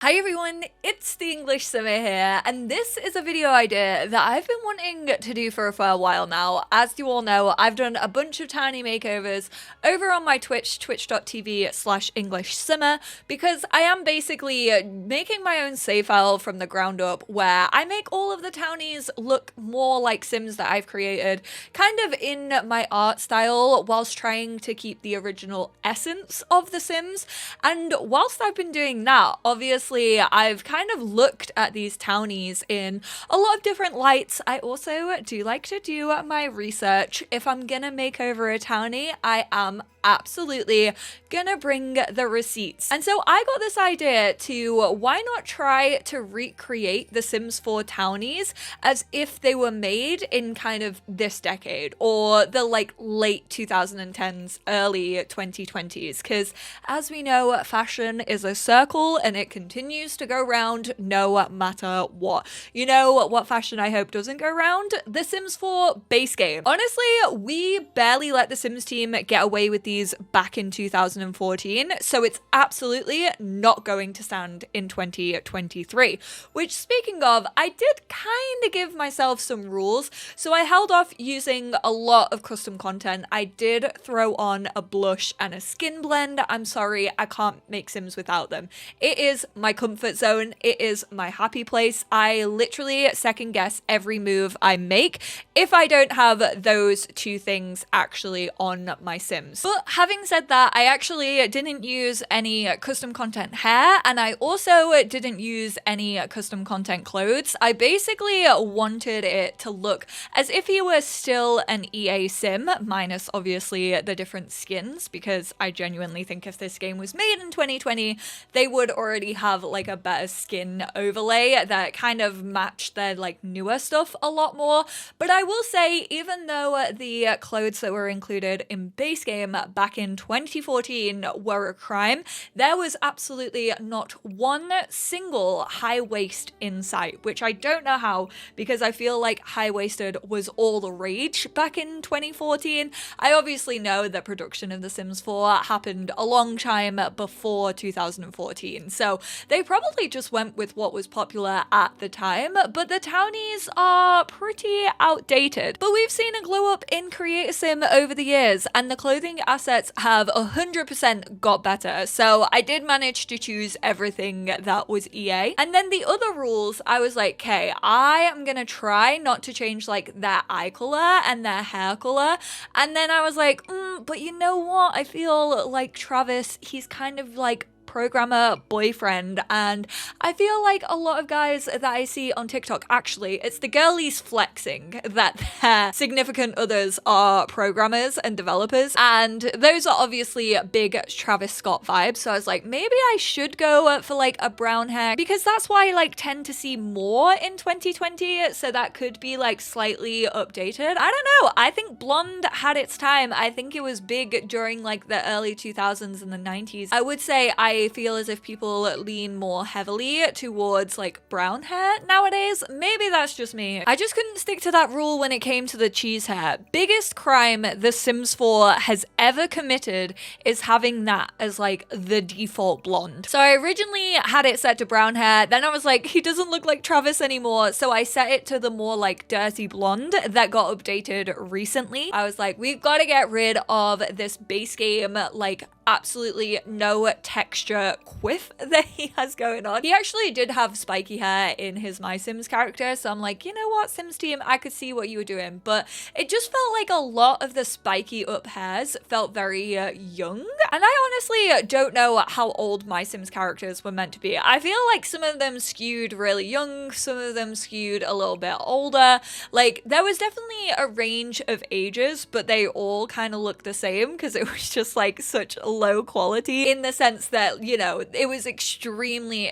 Hi everyone, it's the EnglishSimmer here, and this is a video idea that I've been wanting to do for a fair while now. As you all know, I've done a bunch of tiny makeovers over on my Twitch, twitch.tv/EnglishSimmer, because I am basically making my own save file from the ground up where I make all of the townies look more like Sims that I've created, kind of in my art style, whilst trying to keep the original essence of the Sims. And whilst I've been doing that, obviously I've kind of looked at these townies in a lot of different lights. I also do like to do my research. If I'm gonna make over a townie, I am absolutely gonna bring the receipts. And so I got this idea to why not try to recreate the Sims 4 townies as if they were made in kind of this decade or the late 2010s, early 2020s, because as we know, fashion is a circle and it continues to go round no matter what. You know what fashion I hope doesn't go round? The Sims 4 base game. Honestly, we barely let the Sims team get away with these back in 2014, so it's absolutely not going to stand in 2023. Which, speaking of, I did kind of give myself some rules, so I held off using a lot of custom content. I did throw on a blush and a skin blend. I'm sorry, I can't make Sims without them. It is my comfort zone. It is my happy place. I literally second guess every move I make if I don't have those two things actually on my Sims. But having said that, I actually didn't use any custom content hair, and I also didn't use any custom content clothes. I basically wanted it to look as if he were still an EA Sim, minus obviously the different skins, because I genuinely think if this game was made in 2020, they would already have like a better skin overlay that kind of matched their like newer stuff a lot more. But I will say, even though the clothes that were included in base game back in 2014 were a crime, there was absolutely not one single high waist in sight, which I don't know how, because I feel like high-waisted was all the rage back in 2014. I obviously know that production of The Sims 4 happened a long time before 2014, so they probably just went with what was popular at the time, but the townies are pretty outdated. But we've seen a glow up in Create a Sim over the years, and the clothing assets have 100% got better, so I did manage to choose everything that was EA. And then the other rules, I was like, okay, I am gonna try not to change like their eye color and their hair color. And then I was like, but you know what? I feel like Travis, he's kind of like programmer boyfriend, and I feel like a lot of guys that I see on TikTok, actually it's the girlies flexing that their significant others are programmers and developers, and those are obviously big Travis Scott vibes. So I was like, maybe I should go for like a brown hair, because that's why I like tend to see more in 2020, so that could be like slightly updated. I don't know, I think blonde had its time. I think it was big during like the early 2000s and the 90s. I would say I feel as if people lean more heavily towards like brown hair nowadays. Maybe that's just me. I just couldn't stick to that rule when it came to the cheese hair. Biggest crime The Sims 4 has ever committed is having that as like the default blonde. So I originally had it set to brown hair, then I was like, he doesn't look like Travis anymore, so I set it to the more like dirty blonde that got updated recently. I was like, we've got to get rid of this base game like absolutely no texture quiff that he has going on. He actually did have spiky hair in his My Sims character, so I'm like, you know what, Sims team, I could see what you were doing, but it just felt like a lot of the spiky up hairs felt very young, and I honestly don't know how old My Sims characters were meant to be. I feel like some of them skewed really young, some of them skewed a little bit older. Like, there was definitely a range of ages, but they all kind of looked the same because it was just like such low quality, in the sense that, you know, it was extremely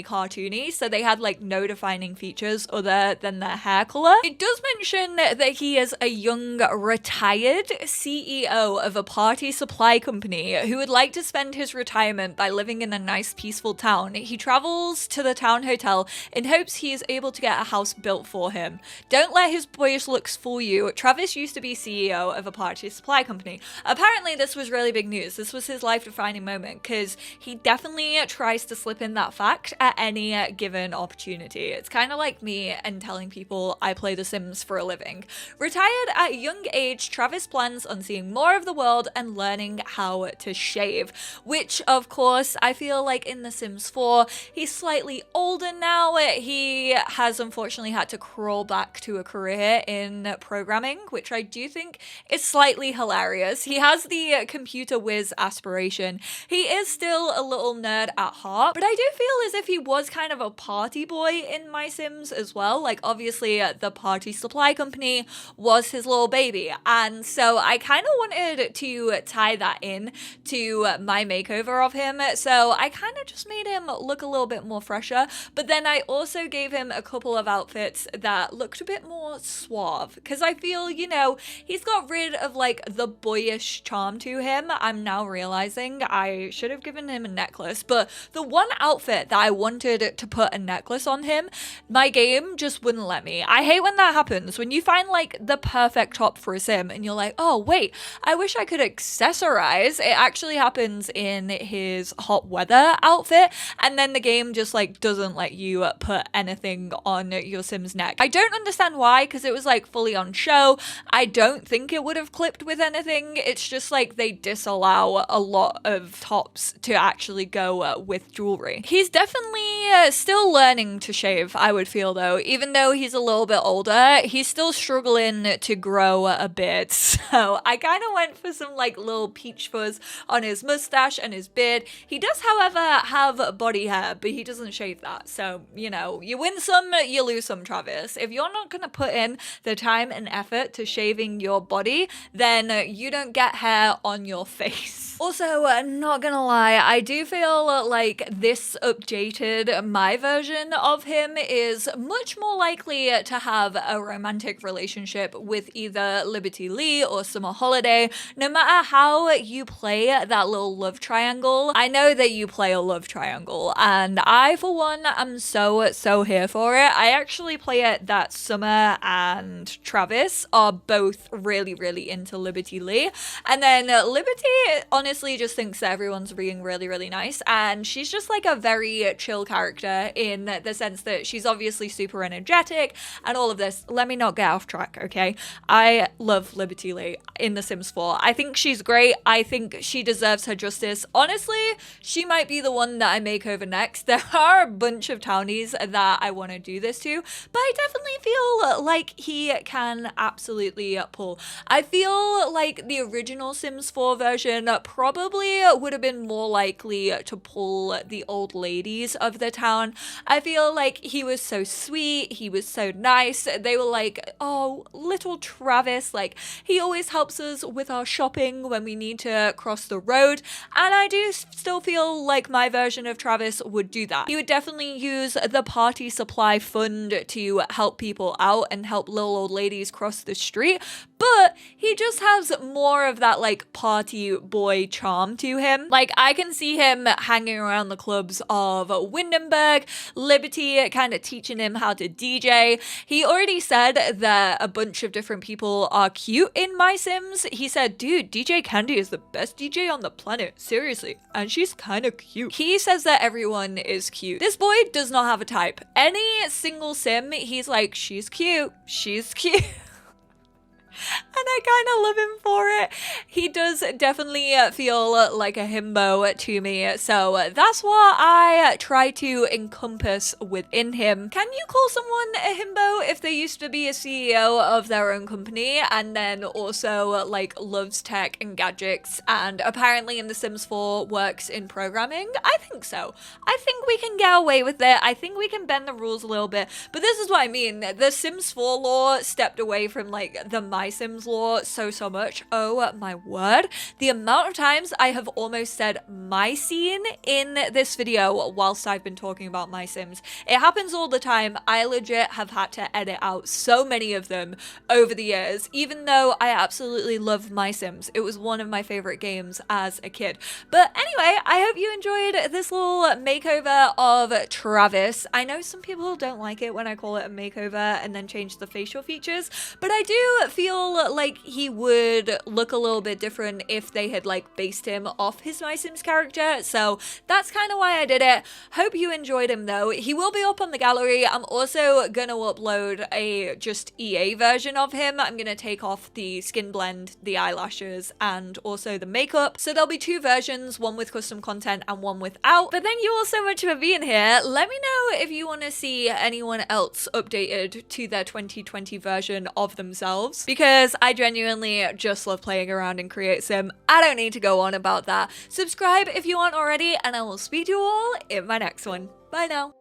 cartoony, so they had like no defining features other than their hair color. It does mention that he is a young retired CEO of a party supply company who would like to spend his retirement by living in a nice peaceful town. He travels to the town hotel in hopes he is able to get a house built for him. Don't let his boyish looks fool you. Travis used to be CEO of a party supply company. Apparently this was really big news. This was was his life-defining moment, because he definitely tries to slip in that fact at any given opportunity. It's kind of like me and telling people I play The Sims for a living. Retired at a young age, Travis plans on seeing more of the world and learning how to shave, which of course I feel like in The Sims 4, he's slightly older now. He has unfortunately had to crawl back to a career in programming, which I do think is slightly hilarious. He has the computer whiz aspiration. He is still a little nerd at heart, but I do feel as if he was kind of a party boy in My Sims as well. Like, obviously the party supply company was his little baby, and so I kind of wanted to tie that in to my makeover of him, so I kind of just made him look a little bit more fresher, but then I also gave him a couple of outfits that looked a bit more suave, because I feel, you know, he's got rid of like the boyish charm to him. I'm now realizing I should have given him a necklace, but the one outfit that I wanted to put a necklace on him, my game just wouldn't let me. I hate when that happens, when you find like the perfect top for a sim and you're like, oh wait, I wish I could accessorize. It actually happens in his hot weather outfit, and then the game just like doesn't let you put anything on your sim's neck. I don't understand why, because it was like fully on show. I don't think it would have clipped with anything. It's just like they disallow a lot of tops to actually go with jewelry. He's definitely still learning to shave, I would feel though. Even though he's a little bit older, he's still struggling to grow a beard. So I kind of went for some like little peach fuzz on his mustache and his beard. He does, however, have body hair, but he doesn't shave that. So, you know, you win some, you lose some, Travis. If you're not going to put in the time and effort to shaving your body, then you don't get hair on your face. Also, not gonna lie, I do feel like this updated my version of him is much more likely to have a romantic relationship with either Liberty Lee or Summer Holiday. No matter how you play that little love triangle, I know that you play a love triangle, and I, for one, am so here for it. I actually play it that Summer and Travis are both really into Liberty Lee, and then Liberty honestly just thinks that everyone's being really nice, and she's just like a very chill character in the sense that she's obviously super energetic and all of this. Let me not get off track, okay? I love Liberty Lee in The Sims 4. I think she's great. I think she deserves her justice. Honestly, she might be the one that I make over next. There are a bunch of townies that I want to do this to, but I definitely feel like he can absolutely pull. I feel like the original Sims 4 version probably would have been more likely to pull the old ladies of the town. I feel like he was so sweet, he was so nice. They were like, oh, little Travis, like he always helps us with our shopping when we need to cross the road, and I do still feel like my version of Travis would do that. He would definitely use the party supply fund to help people out and help little old ladies cross the street, but he just has more of that like party boy charm to him. Like, I can see him hanging around the clubs of Windenburg, Liberty kind of teaching him how to DJ. He already said that a bunch of different people are cute in My Sims. He said, dude, DJ Candy is the best DJ on the planet, seriously, and she's kind of cute. He says that everyone is cute. This boy does not have a type. Any single sim, he's like, she's cute, she's cute. And I kind of love him for it. He does definitely feel like a himbo to me, so that's what I try to encompass within him. Can you call someone a himbo if they used to be a CEO of their own company and then also like loves tech and gadgets and apparently in The Sims 4 works in programming? I think so. I think we can get away with it. I think we can bend the rules a little bit, but this is what I mean. The Sims 4 lore stepped away from like the My Sims lore so much. Oh my word. The amount of times I have almost said my scene in this video whilst I've been talking about My Sims. It happens all the time. I legit have had to edit out so many of them over the years, even though I absolutely love My Sims. It was one of my favorite games as a kid. But anyway, I hope you enjoyed this little makeover of Travis. I know some people don't like it when I call it a makeover and then change the facial features, but I do feel feel like he would look a little bit different if they had like based him off his My Sims character. So that's kind of why I did it. Hope you enjoyed him though. He will be up on the gallery. I'm also gonna upload a just EA version of him. I'm gonna take off the skin blend, the eyelashes, and also the makeup. So there'll be two versions, one with custom content and one without. But thank you all so much for being here. Let me know if you want to see anyone else updated to their 2020 version of themselves, because I genuinely just love playing around in Create Sim. I don't need to go on about that. Subscribe if you aren't already, and I will speak to you all in my next one. Bye now.